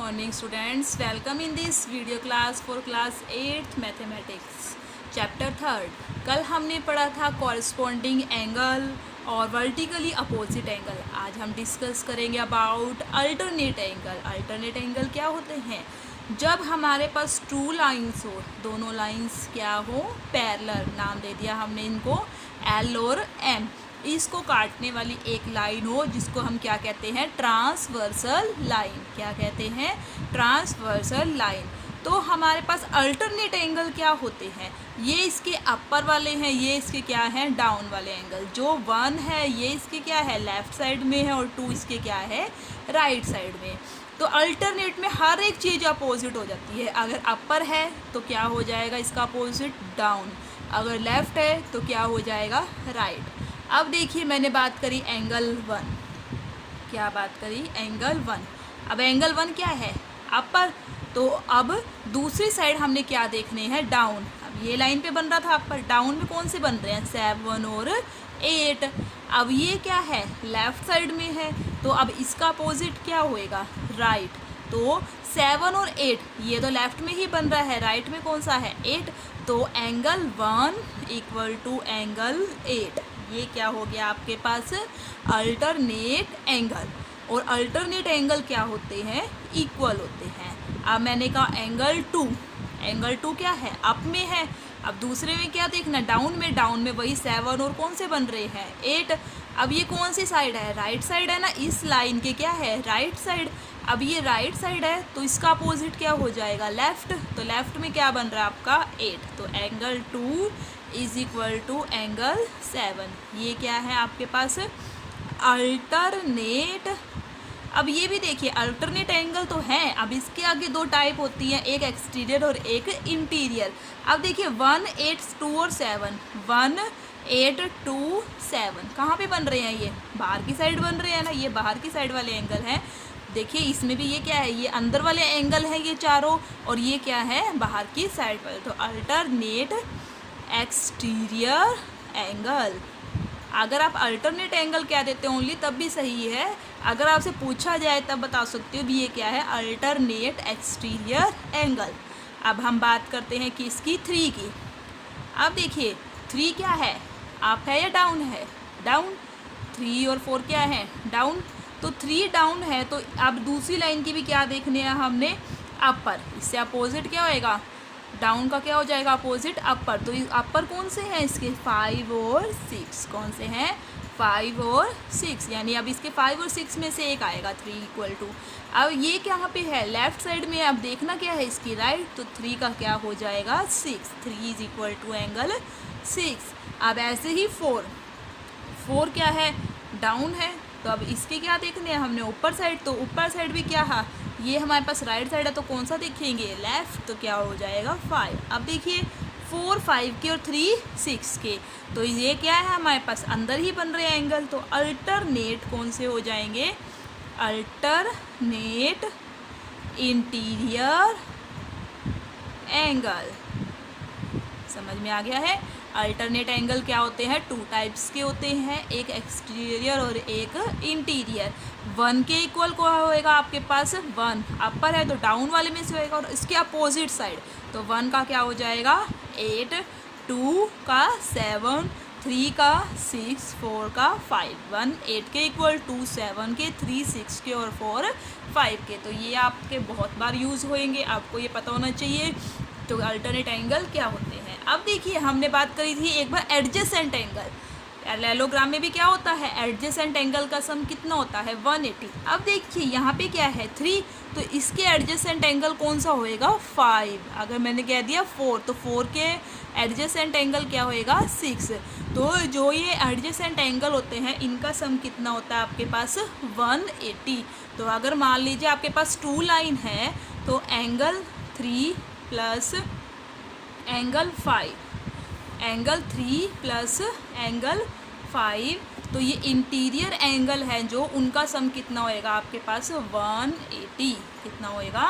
morning students, welcome in this video class for class 8th mathematics chapter 3। कल हमने पढ़ा था कॉरस्पॉन्डिंग एंगल और वर्टिकली अपोजिट एंगल। आज हम डिस्कस करेंगे about alternate angle. Alternate angle क्या होते हैं? जब हमारे पास टू लाइंस हो, दोनों लाइंस क्या हो, पैरेलल। नाम दे दिया हमने इनको एल और एम। इसको काटने वाली एक लाइन हो जिसको हम क्या कहते हैं? Transversal line. क्या कहते हैं? Transversal line. तो हमारे पास अल्टरनेट एंगल क्या होते हैं? ये इसके अपर वाले हैं, ये इसके क्या हैं? डाउन वाले एंगल। जो 1 है ये इसके क्या है? लेफ्ट साइड में है और 2 इसके क्या है? राइट साइड में। तो अल्टरनेट में हर एक चीज़ अपोजिट हो जाती है। अगर अपर है तो क्या हो जाएगा इसका अपोजिट? डाउन। अगर लेफ्ट है तो क्या हो जाएगा? राइट। अब देखिए, मैंने बात करी एंगल 1। क्या बात करी? एंगल 1। अब एंगल 1 क्या है? अपर। तो अब दूसरी साइड हमने क्या देखने हैं? डाउन। अब ये लाइन पे बन रहा था अपर, डाउन में कौन से बन रहे हैं? 7 और 8। अब ये क्या है? लेफ्ट साइड में है, तो अब इसका अपोजिट क्या होएगा? राइट। तो 7 और 8 ये तो लेफ्ट में ही बन रहा है, राइट में कौन सा है? 8। तो एंगल 1 इक्वल टू एंगल 8। ये क्या हो गया आपके पास? Alternate angle. और अल्टरनेट एंगल क्या होते हैं? इक्वल होते हैं। अब मैंने कहा एंगल 2। एंगल 2 क्या है? अप में है। अब दूसरे में क्या देखना? डाउन में। डाउन में वही 7 और कौन से बन रहे हैं? 8। अब ये कौन सी साइड है? राइट साइड है ना। इस लाइन के क्या है? Right side. अब ये राइट साइड है तो इसका अपोजिट क्या हो जाएगा? लेफ्ट। तो लेफ्ट में क्या बन रहा है आपका? 8। तो angle 2 is equal to angle 7। ये क्या है आपके पास? अल्टरनेट। अब ये भी देखिए, अल्टरनेट एंगल तो है। अब इसके आगे दो टाइप होती हैं, एक एक्सटीरियर और एक इंटीरियर। अब देखिए 1, 8, 2 और 7। 1, 8, 2, 7 कहाँ पे बन रहे हैं? ये बाहर की साइड बन रहे हैं ना। ये बाहर की साइड वाले एंगल हैं। देखिए इसमें भी ये क्या है? ये अंदर वाले एंगल हैं ये चारों, और ये क्या है? बाहर की साइड वाले। तो अल्टरनेट एक्सटीरियर एंगल। अगर आप अल्टरनेट एंगल क्या देते हो ओनली तब भी सही है। अगर आपसे पूछा जाए तब बता सकते हो भी ये क्या है? Alternate exterior angle. अब हम बात करते हैं किसकी? 3 की। अब देखिए 3 क्या है? अप है या डाउन है? डाउन। 3 और 4 क्या है? डाउन। तो 3 डाउन है, तो अब दूसरी लाइन की भी क्या देखने हैं हमने? अपर। इससे अपोजिट क्या होएगा? डाउन का क्या हो जाएगा? अपोजिट अपर। तो अपर कौन से हैं इसके? 5 और 6। कौन से हैं? 5 और 6। यानी अब इसके 5 और 6 में से एक आएगा 3 इक्वल टू। अब ये कहाँ पे है? लेफ्ट साइड में। अब देखना क्या है इसकी? राइट। तो 3 का क्या हो जाएगा? 6। 3 इज इक्वल टू एंगल 6। अब ऐसे ही 4 क्या है? डाउन है। तो अब इसके क्या देखने हैं हमने? ऊपर साइड। तो ऊपर साइड भी क्या है? ये हमारे पास राइट साइड है, तो कौन सा देखेंगे? लेफ्ट। तो क्या हो जाएगा? 5। अब देखिए 4 5 के और 3 6 के, तो ये क्या है हमारे पास? अंदर ही बन रहे हैं एंगल। तो अल्टरनेट कौन से हो जाएंगे? Alternate interior angle. समझ में आ गया है? अल्टरनेट एंगल क्या होते हैं? 2 टाइप्स के होते हैं, एक एक्सटीरियर और एक इंटीरियर। 1 के इक्वल क्या होएगा आपके पास? 1 अपर है तो डाउन वाले में से होएगा, और इसके अपोजिट साइड। तो 1 का क्या हो जाएगा? 8, 2 का 7, 3 का 6, 4 का 5। 1 8 के इक्वल, 2 7 के, 3 6 के और 4 5 के। तो ये आपके बहुत बार यूज़ होंगे, आपको ये पता होना चाहिए। तो अल्टरनेट एंगल क्या होते हैं? अब देखिए हमने बात करी थी एक बार एडजेसेंट एंगल। पैरेललोग्राम में भी क्या होता है? एडजेसेंट एंगल का सम कितना होता है? 180। अब देखिए यहाँ पे क्या है? 3। तो इसके एडजेसेंट एंगल कौन सा होएगा? 5। अगर मैंने कह दिया 4, तो 4 के एडजेसेंट एंगल क्या होएगा? 6। तो जो ये एडजेसेंट एंगल होते हैं इनका सम कितना होता है आपके पास? 180। तो अगर मान लीजिए आपके पास 2 लाइन है, तो angle 3 plus angle 5, angle 3 plus angle 5, तो ये इंटीरियर एंगल है जो उनका सम कितना होएगा आपके पास? 180। कितना होएगा?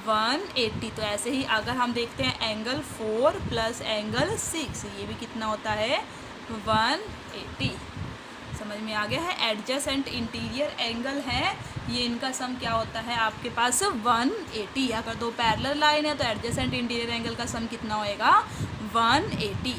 180। तो ऐसे ही अगर हम देखते हैं एंगल 4 प्लस एंगल 6, ये भी कितना होता है? 180। समझ में आ गया है? एडजेसेंट इंटीरियर एंगल है ये इनका सम क्या होता है आपके पास 180। अगर दो पैरेलल लाइन है तो एडजेसेंट इंटीरियर एंगल का सम कितना होएगा 180।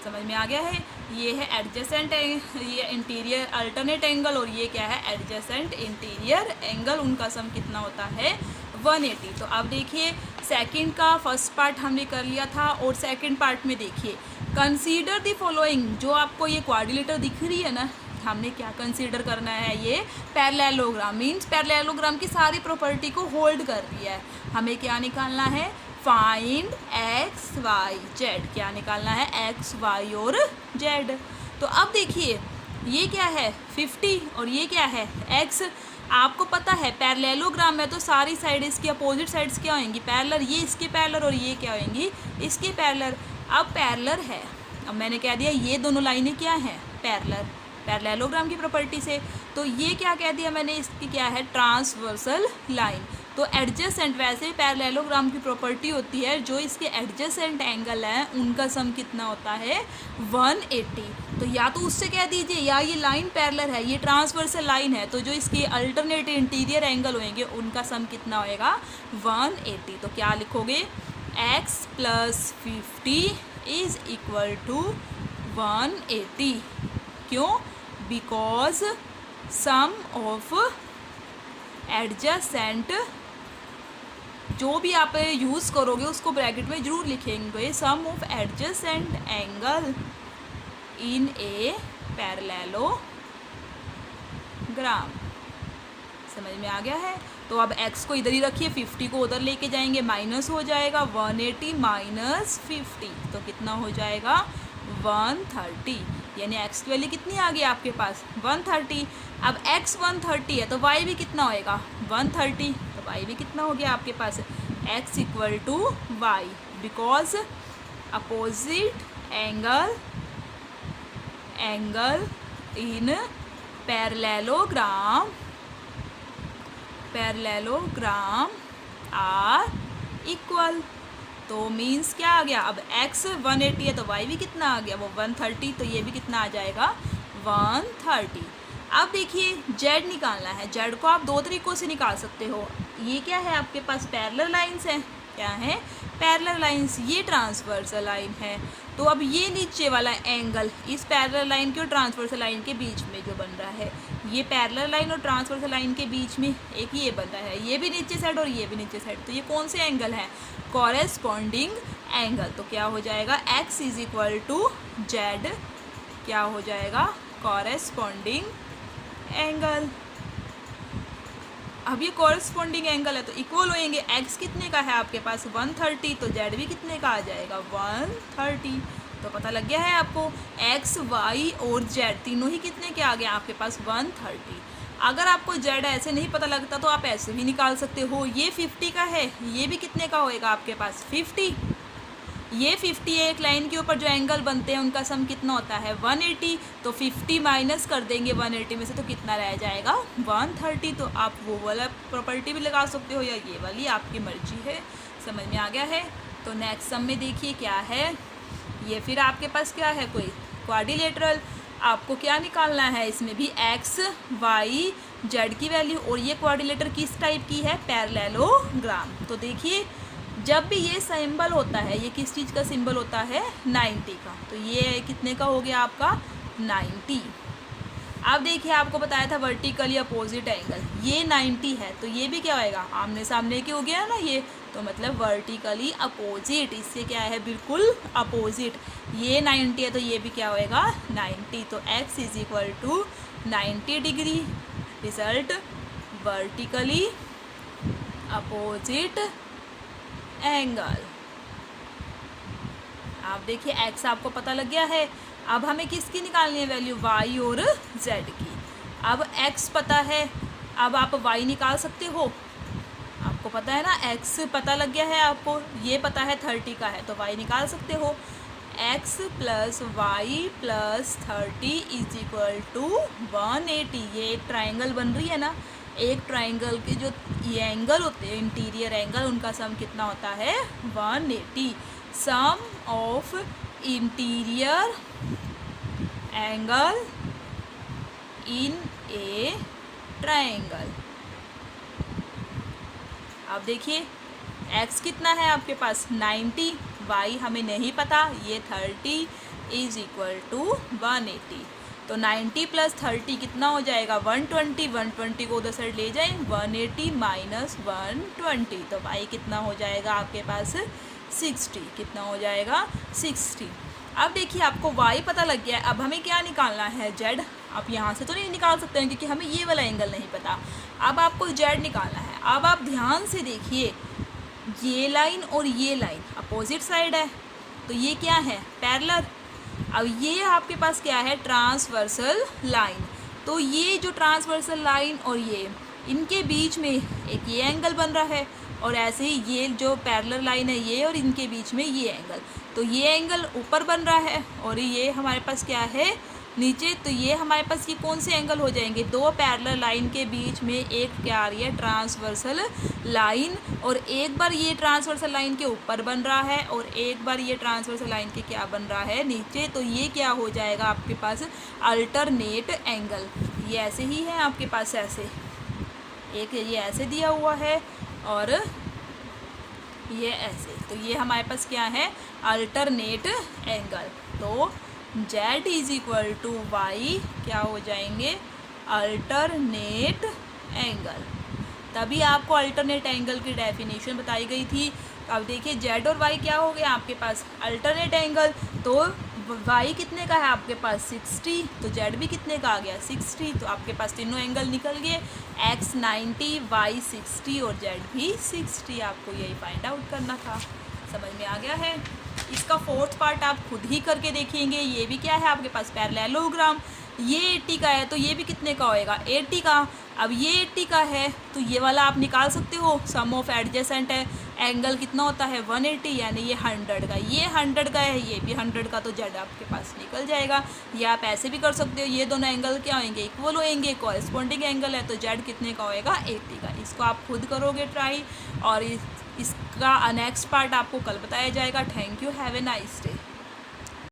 समझ में आ गया है। ये है एडजेसेंट, ये इंटीरियर अल्टरनेट एंगल और ये क्या है एडजेसेंट इंटीरियर एंगल, उनका सम कितना होता है 180। तो अब देखिए सेकंड का फर्स्ट पार्ट हमने कर लिया था और सेकंड पार्ट में देखिए कंसीडर द फॉलोइंग। जो आपको ये क्वाड्रिलेटर दिख रही है ना, हमने क्या कंसीडर करना है, ये पैरेललोग्राम मीन्स पैरेललोग्राम की सारी प्रॉपर्टी को होल्ड कर रही है। हमें क्या निकालना है, फाइंड एक्स वाई जेड। क्या निकालना है, एक्स वाई और जेड। तो अब देखिए ये क्या है 50 और ये क्या है एक्स। आपको पता है पैरेललोग्राम में तो सारी साइड इसकी अपोजिट साइड्स क्या होंगी पैरेलल, ये इसके पैरेलल और ये क्या होंगी इसके पैरेलल। अब पैरेलल है, अब मैंने कह दिया ये दोनों लाइनें क्या हैं पैरेलल, पैरेललोग्राम की प्रॉपर्टी से। तो ये क्या कह दिया मैंने, इसकी क्या है ट्रांसवर्सल लाइन। तो एडजेसेंट, वैसे पैरेललोग्राम की प्रॉपर्टी होती है जो इसके एडजेसेंट एंगल हैं उनका सम कितना होता है 180। तो या तो उससे कह दीजिए या ये लाइन पैरेलल है, ये ट्रांसवर्सल लाइन है, तो जो इसके अल्टरनेट इंटीरियर एंगल होंगे उनका सम कितना होएगा 180। तो क्या लिखोगे, x + 50 इज इक्वल टू 180। क्यों, बिकॉज सम ऑफ एडजेसेंट, जो भी आप यूज़ करोगे उसको ब्रैकेट में जरूर लिखेंगे, sum of adjacent angle in a parallelogram. समझ में आ गया है। तो अब x को इधर ही रखिए, 50 को उधर लेके जाएंगे, माइनस हो जाएगा 180 माइनस 50, तो कितना हो जाएगा 130। यानी x की वैल्यू कितनी आ गई आपके पास 130। अब x 130 है तो y भी कितना होएगा 130, तो y भी कितना हो गया आपके पास x = y, because opposite angle in parallelogram are equal. तो मीन्स क्या आ गया, अब x 180 है तो y भी कितना आ गया वो 130, तो ये भी कितना आ जाएगा 130। अब देखिए z निकालना है, z को आप दो तरीक़ों से निकाल सकते हो। ये क्या है आपके पास पैरेलल लाइंस हैं, क्या है पैरेलल लाइंस, ये ट्रांसवर्सल लाइन है। तो अब ये नीचे वाला एंगल इस पैरेलल लाइन के और ट्रांसवर्सल लाइन के बीच में जो बन रहा है, ये पैरेलल लाइन और ट्रांसवर्सल लाइन के बीच में एक ये बन रहा है, ये भी नीचे साइड और ये भी नीचे साइड, तो ये कौन से एंगल है कॉरेस्पॉन्डिंग एंगल। तो क्या हो जाएगा x = z, क्या हो जाएगा कॉरेस्पॉन्डिंग एंगल। अब ये कॉरेस्पॉन्डिंग एंगल है तो इक्वल होएंगे, x कितने का है आपके पास 130, तो z भी कितने का आ जाएगा 130। तो पता लग गया है आपको, x y और z तीनों ही कितने के आ गए आपके पास 130। अगर आपको z ऐसे नहीं पता लगता तो आप ऐसे भी निकाल सकते हो, ये 50 का है, ये भी कितने का होएगा आपके पास 50। ये 50 एक लाइन के ऊपर जो एंगल बनते हैं उनका सम कितना होता है 180, तो 50 माइनस कर देंगे 180 में से तो कितना रह जाएगा 130। तो आप वो वाला प्रॉपर्टी भी लगा सकते हो या ये वाली, आपकी मर्जी है। समझ में आ गया है। तो नेक्स्ट सम में देखिए क्या है, ये फिर आपके पास क्या है कोई क्वाड्रिलेटरल। आपको क्या निकालना है, इसमें भी x y z की वैल्यू, और ये क्वाड्रिलेटर किस टाइप की है पैरेललोग्राम। तो देखिए जब भी ये सिंबल होता है, ये किस चीज़ का सिंबल होता है 90 का, तो ये कितने का हो गया आपका 90। अब देखिए आपको बताया था वर्टिकली अपोजिट एंगल, ये 90 है तो ये भी क्या होएगा आमने सामने के हो गया ना ये, तो मतलब वर्टिकली अपोजिट, इससे क्या है बिल्कुल अपोजिट। ये 90 है तो ये भी क्या होएगा 90, तो x = 90 degree, result vertically opposite angle. आप देखिए x आपको पता लग गया है। अब हमें किसकी निकालनी है वैल्यू, y और z की। अब x पता है, अब आप y निकाल सकते हो, आपको पता है ना x पता लग गया है आपको, ये पता है 30 का है तो y निकाल सकते हो। x + y + 30 = 180। ये एक ट्राइंगल बन रही है ना, एक ट्राइंगल के जो ये एंगल होते हैं इंटीरियर एंगल, उनका सम कितना होता है 180। Sum of interior angle in a triangle. अब देखिए x कितना है आपके पास 90, y हमें नहीं पता, ये 30 इज इक्वल टू 180। तो 90 प्लस 30 कितना हो जाएगा 120, 120 को उधर साइड ले जाएं 180 माइनस 120, तो y कितना हो जाएगा आपके पास 60, कितना हो जाएगा 60। अब देखिए आपको y पता लग गया है, अब हमें क्या निकालना है z। आप यहाँ से तो नहीं निकाल सकते हैं क्योंकि हमें ये वाला एंगल नहीं पता, अब आपको z निकालना है। अब आप ध्यान से देखिए ये लाइन और ये लाइन अपोजिट साइड है, तो ये क्या है पैरेलल। अब ये आपके पास क्या है ट्रांसवर्सल लाइन, तो ये जो ट्रांसवर्सल लाइन और ये इनके बीच में एक ये एंगल बन रहा है, और ऐसे ही ये जो पैरेलल लाइन है ये और इनके बीच में ये एंगल, तो ये एंगल ऊपर बन रहा है और ये हमारे पास क्या है नीचे। तो ये हमारे पास ये कौन से एंगल हो जाएंगे, दो पैरेलल लाइन के बीच में एक क्या आ रही है ट्रांसवर्सल लाइन, और एक बार ये ट्रांसवर्सल लाइन के ऊपर बन रहा है और एक बार ये ट्रांसवर्सल लाइन के क्या बन रहा है नीचे। तो ये क्या हो जाएगा आपके पास अल्टरनेट एंगल। ये ऐसे ही है आपके पास, ऐसे एक ये ऐसे दिया हुआ है और ये ऐसे, तो ये हमारे पास क्या है अल्टरनेट एंगल। तो z is equal to Y क्या हो जाएंगे अल्टरनेट एंगल। तभी आपको अल्टरनेट एंगल की डेफिनेशन बताई गई थी। अब देखिए z और y क्या हो गया आपके पास अल्टरनेट एंगल, तो y कितने का है आपके पास 60, तो z भी कितने का आ गया 60, तो आपके पास तीनों एंगल निकल गए, x 90, y 60 और z भी 60। आपको यही फाइंड आउट करना था, समझ में आ गया है। इसका फोर्थ पार्ट आप खुद ही करके देखेंगे। ये भी क्या है आपके पास पैरेललोग्राम, ये 80 का है तो ये भी कितने का होएगा 80 का। अब ये 80 का है तो ये वाला आप निकाल सकते हो, सम ऑफ एडजेसेंट है, एंगल कितना होता है 180, यानी ये 100 का, ये 100 का है, ये भी 100 का, तो z आपके पास निकल जाएगा। या आप ऐसे भी कर सकते हो, ये दोनों एंगल क्या होंगे इक्वल होंगे, कॉरेस्पॉन्डिंग एंगल है, तो z कितने का होएगा 80 का। इसको आप खुद करोगे ट्राई, और इसका नेक्स्ट पार्ट आपको कल बताया जाएगा। Thank you, have a nice day.